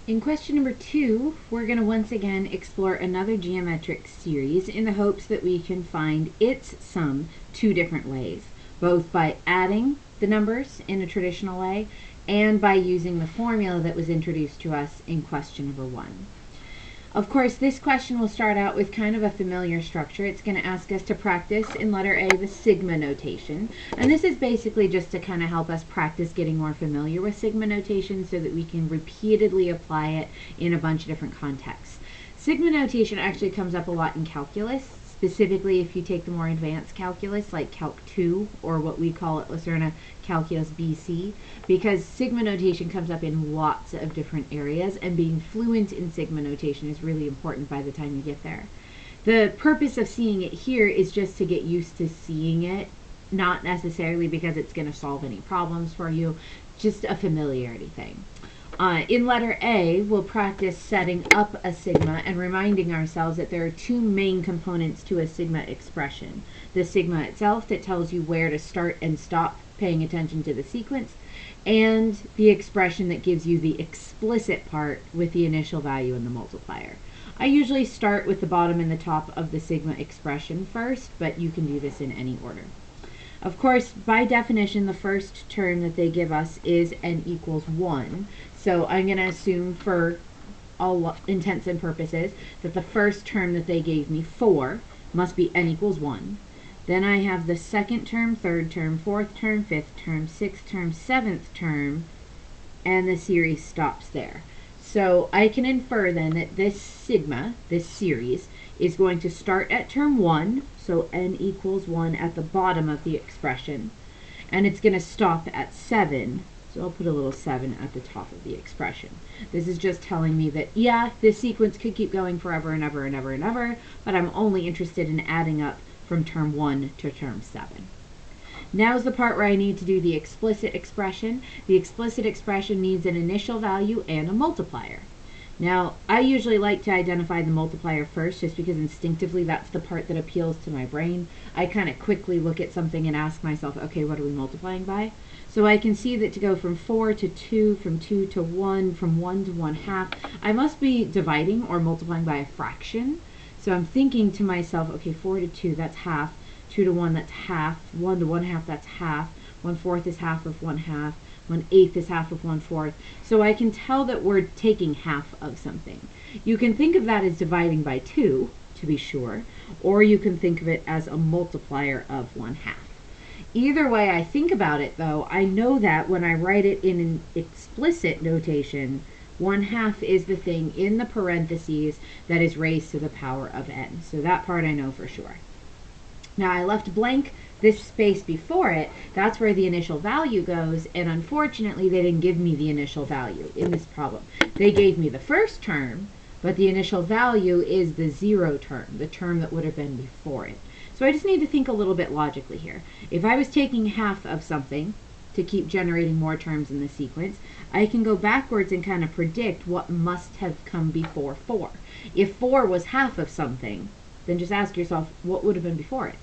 In question number 2, we're going to once again explore another geometric series in the hopes that we can find its sum 2 different ways, both by adding the numbers in a traditional way and by using the formula that was introduced to us in question number 1. Of course, this question will start out with kind of a familiar structure. It's going to ask us to practice in letter A the sigma notation. And this is basically just to kind of help us practice getting more familiar with sigma notation so that we can repeatedly apply it in a bunch of different contexts. Sigma notation actually comes up a lot in calculus, specifically if you take the more advanced calculus like Calc 2 or what we call at Lacerna Calculus BC, because sigma notation comes up in lots of different areas, and being fluent in sigma notation is really important by the time you get there. The purpose of seeing it here is just to get used to seeing it, not necessarily because it's going to solve any problems for you, just a familiarity thing. In letter A, we'll practice setting up a sigma and reminding ourselves that there are 2 main components to a sigma expression. The sigma itself that tells you where to start and stop paying attention to the sequence, and the expression that gives you the explicit part with the initial value and the multiplier. I usually start with the bottom and the top of the sigma expression first, but you can do this in any order. Of course, by definition, the first term that they give us is n equals 1. So I'm going to assume for all intents and purposes that the first term that they gave me, 4, must be n equals 1. Then I have the second term, third term, fourth term, fifth term, sixth term, seventh term, and the series stops there. So I can infer then that this sigma, this series, is going to start at term 1, so n equals 1 at the bottom of the expression, and it's going to stop at 7, so I'll put a little 7 at the top of the expression. This is just telling me that, yeah, this sequence could keep going forever and ever and ever and ever, but I'm only interested in adding up from term 1 to term 7. Now's the part where I need to do the explicit expression. The explicit expression needs an initial value and a multiplier. Now, I usually like to identify the multiplier first just because instinctively that's the part that appeals to my brain. I kind of quickly look at something and ask myself, okay, what are we multiplying by? So I can see that to go from 4 to 2, from 2 to 1, from 1 to 1/2, I must be dividing or multiplying by a fraction. So I'm thinking to myself, okay, 4 to 2, that's half. 2 to 1, that's half. 1 to 1/2, that's half. 1/4 is half of 1/2. 1/8 is half of 1/4. So I can tell that we're taking half of something. You can think of that as dividing by 2, to be sure, or you can think of it as a multiplier of 1/2. Either way I think about it, though, I know that when I write it in an explicit notation, 1/2 is the thing in the parentheses that is raised to the power of n. So that part I know for sure. Now I left blank this space before it. That's where the initial value goes, and unfortunately they didn't give me the initial value in this problem. They gave me the first term, but the initial value is the 0 term, the term that would have been before it. So I just need to think a little bit logically here. If I was taking half of something to keep generating more terms in the sequence, I can go backwards and kind of predict what must have come before 4. If 4 was half of something, then just ask yourself, what would have been before it?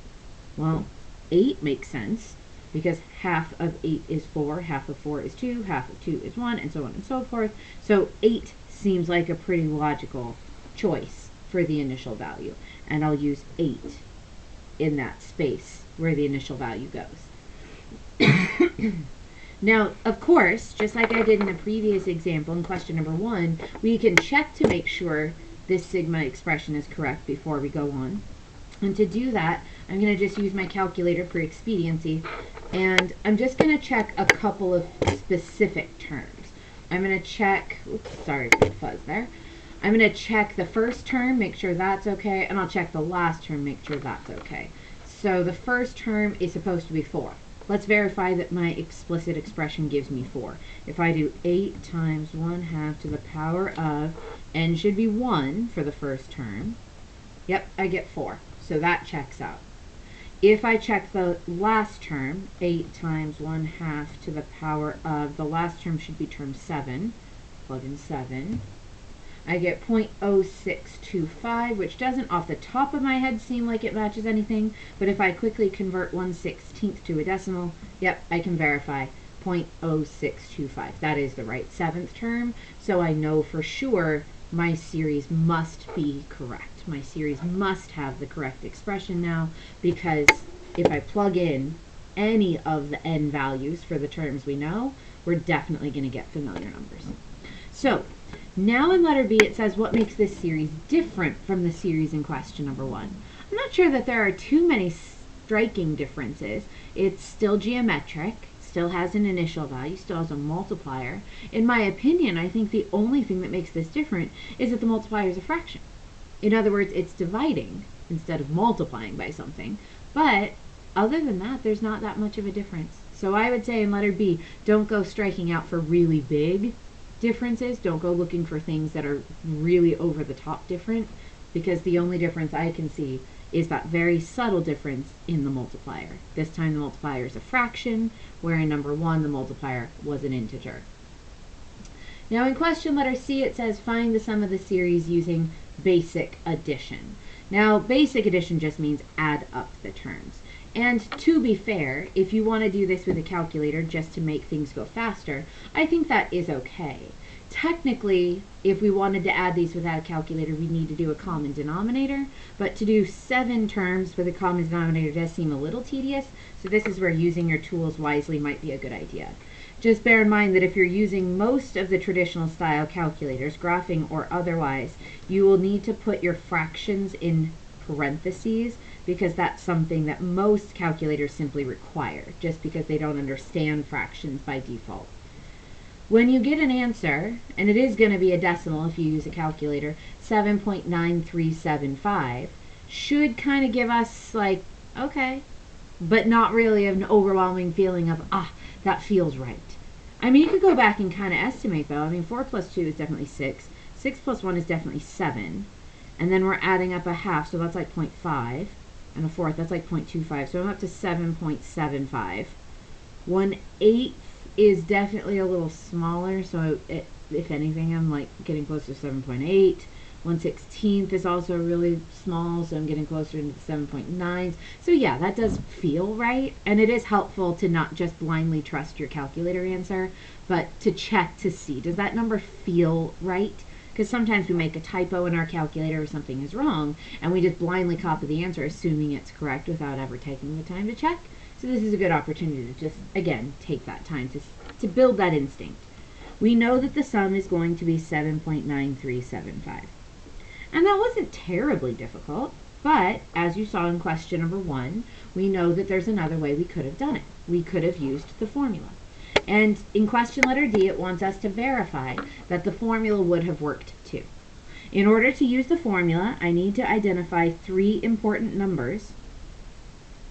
Well, 8 makes sense, because half of 8 is 4, half of 4 is 2, half of 2 is 1, and so on and so forth. So 8 seems like a pretty logical choice for the initial value, and I'll use 8 in that space where the initial value goes. Now, of course, just like I did in the previous example in question number 1, we can check to make sure this sigma expression is correct before we go on. And to do that, I'm going to just use my calculator for expediency, and I'm just going to check a couple of specific terms. I'm going to check, oops, sorry for the fuzz there. I'm going to check the first term, make sure that's okay, and I'll check the last term, make sure that's okay. So the first term is supposed to be 4. Let's verify that my explicit expression gives me 4. If I do 8 times 1/2 to the power of, n should be 1 for the first term. Yep, I get 4. So that checks out. If I check the last term, 8 times 1/2 to the power of, the last term should be term 7. Plug in 7. I get 0.0625, which doesn't off the top of my head seem like it matches anything, but if I quickly convert 1/16 to a decimal, yep, I can verify 0.0625. That is the right seventh term, so I know for sure my series must be correct. My series must have the correct expression now, because if I plug in any of the n values for the terms we know, we're definitely going to get familiar numbers. So now in letter B it says what makes this series different from the series in question number 1. I'm not sure that there are too many striking differences. It's still geometric, still has an initial value, still has a multiplier. In my opinion, I think the only thing that makes this different is that the multiplier is a fraction. In other words, it's dividing instead of multiplying by something. But other than that, there's not that much of a difference. So I would say in letter B, don't go striking out for really big differences. Don't go looking for things that are really over the top different, because the only difference I can see is that very subtle difference in the multiplier. This time the multiplier is a fraction, where in number 1 the multiplier was an integer. Now in question letter C it says find the sum of the series using basic addition. Now basic addition just means add up the terms. And to be fair, if you want to do this with a calculator just to make things go faster, I think that is okay. Technically, if we wanted to add these without a calculator, we'd need to do a common denominator, but to do 7 terms with a common denominator does seem a little tedious, so this is where using your tools wisely might be a good idea. Just bear in mind that if you're using most of the traditional style calculators, graphing or otherwise, you will need to put your fractions in parentheses, because that's something that most calculators simply require, just because they don't understand fractions by default. When you get an answer, and it is going to be a decimal if you use a calculator, 7.9375 should kind of give us like, okay, but not really an overwhelming feeling of, that feels right. I mean, you could go back and kind of estimate though. I mean, 4 plus 2 is definitely 6. 6 plus 1 is definitely 7. And then we're adding up a half, so that's like 0.5. And a fourth, that's like 0.25. So I'm up to 7.75. 1/8 is definitely a little smaller, so if anything, I'm like getting closer to 7.8. 1/16 is also really small, so I'm getting closer to the 7.9. So yeah, that does feel right, and it is helpful to not just blindly trust your calculator answer, but to check to see, does that number feel right? Because sometimes we make a typo in our calculator or something is wrong, and we just blindly copy the answer assuming it's correct without ever taking the time to check. So this is a good opportunity to just, again, take that time to build that instinct. We know that the sum is going to be 7.9375. And that wasn't terribly difficult, but as you saw in question number 1, we know that there's another way we could have done it. We could have used the formula. And in question letter D, it wants us to verify that the formula would have worked too. In order to use the formula, I need to identify 3 important numbers.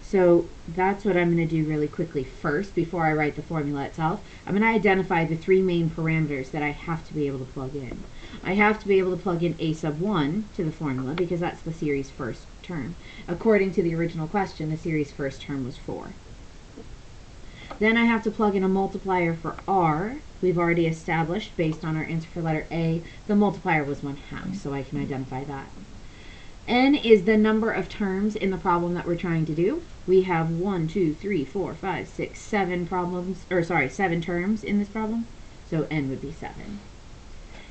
So that's what I'm going to do really quickly first before I write the formula itself. I'm going to identify the 3 main parameters that I have to be able to plug in. I have to be able to plug in a sub 1 to the formula because that's the series first term. According to the original question, the series first term was 4. Then I have to plug in a multiplier for r. We've already established, based on our answer for letter A, the multiplier was 1/2, so I can identify that. N is the number of terms in the problem that we're trying to do. We have 1, 2, 3, 4, 5, 6, 7 7 terms in this problem, so N would be 7.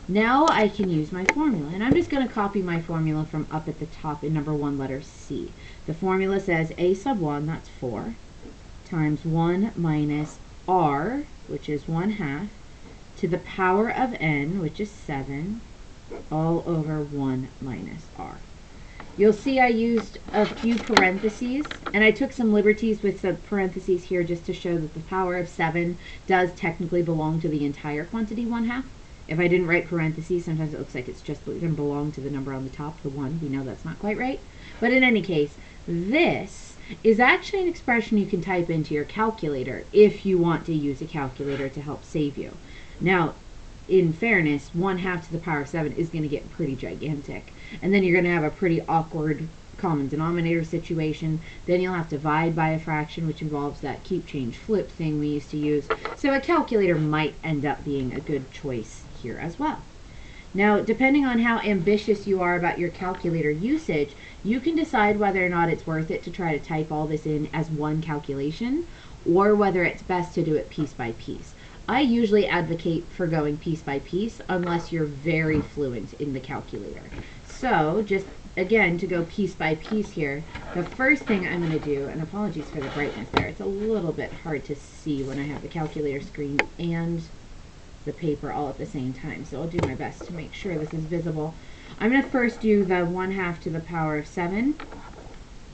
Now I can use my formula, and I'm just going to copy my formula from up at the top in number 1, letter C. The formula says a sub 1, that's 4, times 1 minus r, which is 1/2, to the power of n, which is 7, all over 1 minus r. You'll see I used a few parentheses, and I took some liberties with the parentheses here just to show that the power of 7 does technically belong to the entire quantity 1/2. If I didn't write parentheses, sometimes it looks like it's just going to belong to the number on the top, the 1. We know that's not quite right. But in any case, this is actually an expression you can type into your calculator if you want to use a calculator to help save you. Now, in fairness, 1/2 to the power of 7 is going to get pretty gigantic. And then you're going to have a pretty awkward common denominator situation. Then you'll have to divide by a fraction, which involves that keep, change, flip thing we used to use. So a calculator might end up being a good choice here as well. Now, depending on how ambitious you are about your calculator usage, you can decide whether or not it's worth it to try to type all this in as one calculation, or whether it's best to do it piece by piece. I usually advocate for going piece by piece unless you're very fluent in the calculator. So just again, to go piece by piece here, the first thing I'm going to do, and apologies for the brightness there, it's a little bit hard to see when I have the calculator screen and the paper all at the same time, so I'll do my best to make sure this is visible. I'm going to first do the 1/2 to the power of 7,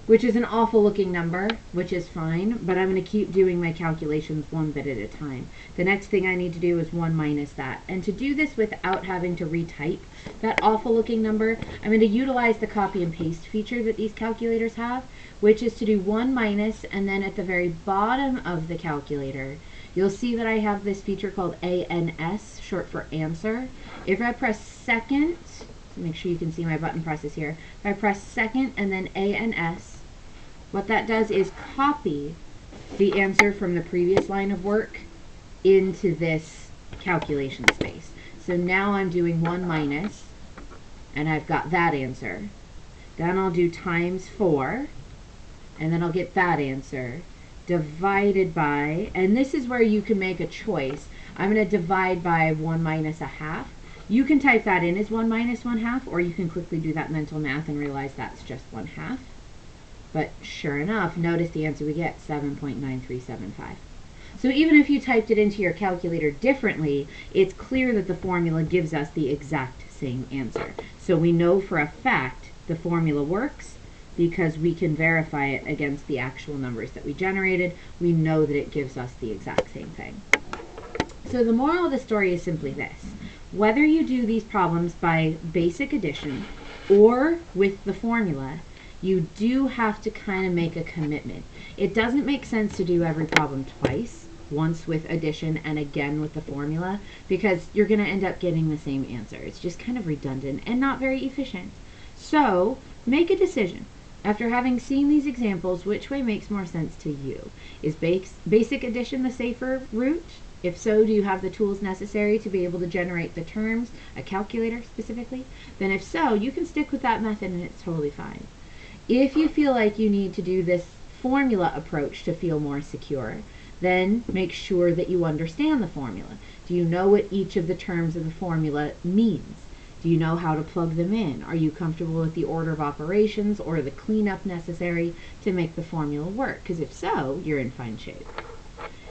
which is an awful looking number, which is fine, but I'm going to keep doing my calculations one bit at a time. The next thing I need to do is 1 minus that. And to do this without having to retype that awful looking number, I'm going to utilize the copy and paste feature that these calculators have, which is to do 1 minus, and then at the very bottom of the calculator, you'll see that I have this feature called ANS, short for answer. If I press second, make sure you can see my button presses here. If I press second and then ANS, what that does is copy the answer from the previous line of work into this calculation space. So now I'm doing 1 minus, and I've got that answer. Then I'll do times 4, and then I'll get that answer, divided by, and this is where you can make a choice. I'm going to divide by 1 minus 1/2. You can type that in as 1 minus 1/2, or you can quickly do that mental math and realize that's just 1/2. But sure enough, notice the answer we get, 7.9375. So even if you typed it into your calculator differently, it's clear that the formula gives us the exact same answer. So we know for a fact the formula works because we can verify it against the actual numbers that we generated. We know that it gives us the exact same thing. So the moral of the story is simply this. Whether you do these problems by basic addition or with the formula, you do have to kind of make a commitment. It doesn't make sense to do every problem twice, once with addition and again with the formula, because you're going to end up getting the same answer. It's just kind of redundant and not very efficient. So make a decision. After having seen these examples, which way makes more sense to you? Is basic addition the safer route? If so, do you have the tools necessary to be able to generate the terms, a calculator specifically? Then if so, you can stick with that method and it's totally fine. If you feel like you need to do this formula approach to feel more secure, then make sure that you understand the formula. Do you know what each of the terms of the formula means? Do you know how to plug them in? Are you comfortable with the order of operations or the cleanup necessary to make the formula work? Because if so, you're in fine shape.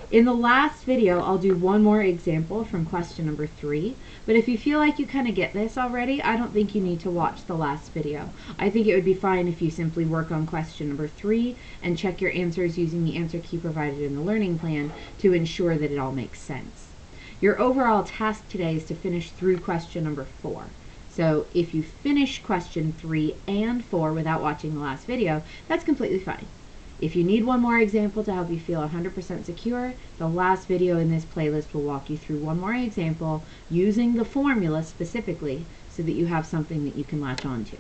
In the last video, I'll do one more example from question number 3, but if you feel like you kind of get this already, I don't think you need to watch the last video. I think it would be fine if you simply work on question number 3 and check your answers using the answer key provided in the learning plan to ensure that it all makes sense. Your overall task today is to finish through question number 4. So if you finish question 3 and 4 without watching the last video, that's completely fine. If you need one more example to help you feel 100% secure, the last video in this playlist will walk you through one more example using the formula specifically so that you have something that you can latch on to.